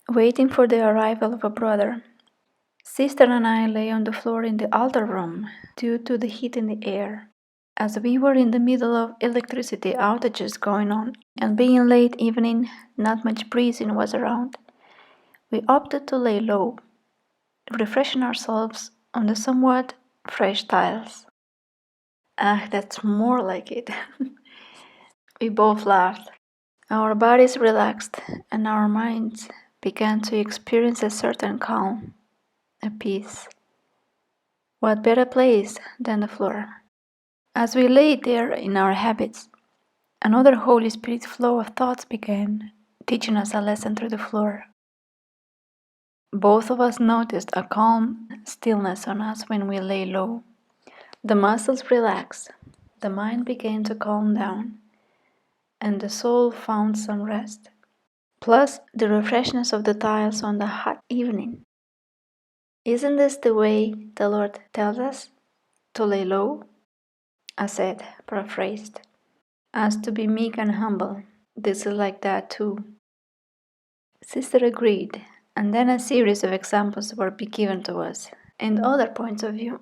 waiting for the arrival of a brother. Sister and I lay on the floor in the altar room due to the heat in the air. As we were in the middle of electricity outages going on and being late evening, not much breezing was around, we opted to lay low, refreshing ourselves on the somewhat fresh tiles. Ah, that's more like it. We both laughed. Our bodies relaxed and our minds began to experience a certain calm, a peace. What better place than the floor? As we lay there in our habits, another Holy Spirit flow of thoughts began, teaching us a lesson through the floor. Both of us noticed a calm stillness on us when we lay low. The muscles relaxed, the mind began to calm down, and the soul found some rest, plus the freshness of the tiles on the hot evening. Isn't this the way the Lord tells us to lay low? I said, paraphrased. As to be meek and humble, this is like that too. Sister agreed, and then a series of examples were given to us, and other points of view.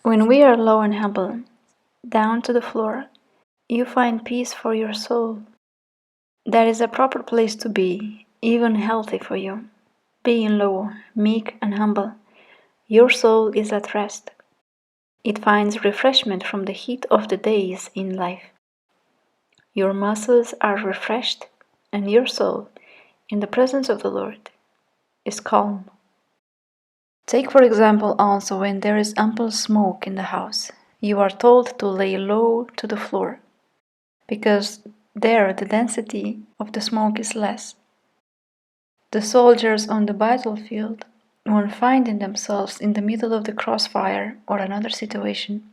When we are low and humble, down to the floor, you find peace for your soul. That is a proper place to be, even healthy for you. Being low, meek and humble, your soul is at rest. It finds refreshment from the heat of the days in life. Your muscles are refreshed, and your soul, in the presence of the Lord, is calm. Take for example also when there is ample smoke in the house, you are told to lay low to the floor, because there the density of the smoke is less. The soldiers on the battlefield, when finding themselves in the middle of the crossfire or another situation,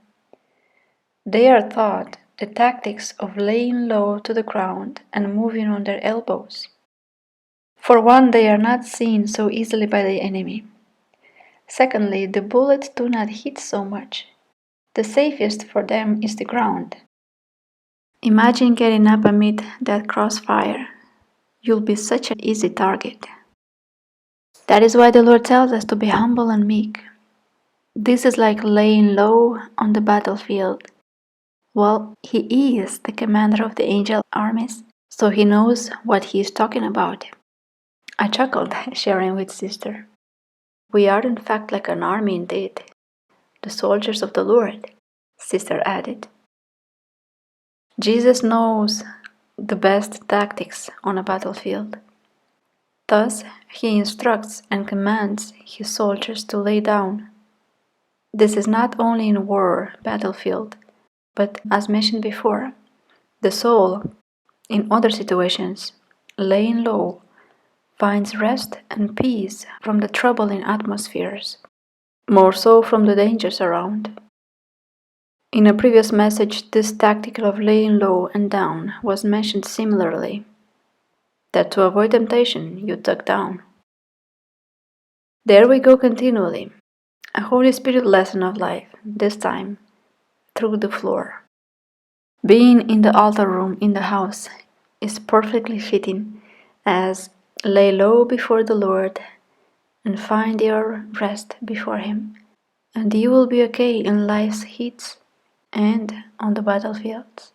they are taught the tactics of laying low to the ground and moving on their elbows. For one, they are not seen so easily by the enemy. Secondly, the bullets do not hit so much. The safest for them is the ground. Imagine getting up amid that crossfire. You'll be such an easy target. That is why the Lord tells us to be humble and meek. This is like laying low on the battlefield. Well, He is the commander of the angel armies, so He knows what He is talking about. I chuckled, sharing with Sister. We are in fact like an army indeed. The soldiers of the Lord, Sister added. Jesus knows the best tactics on a battlefield. Thus, He instructs and commands His soldiers to lay down. This is not only in war battlefield, but as mentioned before, the soul, in other situations, laying low, finds rest and peace from the troubling atmospheres, more so from the dangers around. In a previous message, this tactic of laying low and down was mentioned similarly, that to avoid temptation, you duck down. There we go continually, a Holy Spirit lesson of life, this time through the floor. Being in the altar room in the house is perfectly fitting as lay low before the Lord and find your rest before Him, and you will be okay in life's heats and on the battlefields.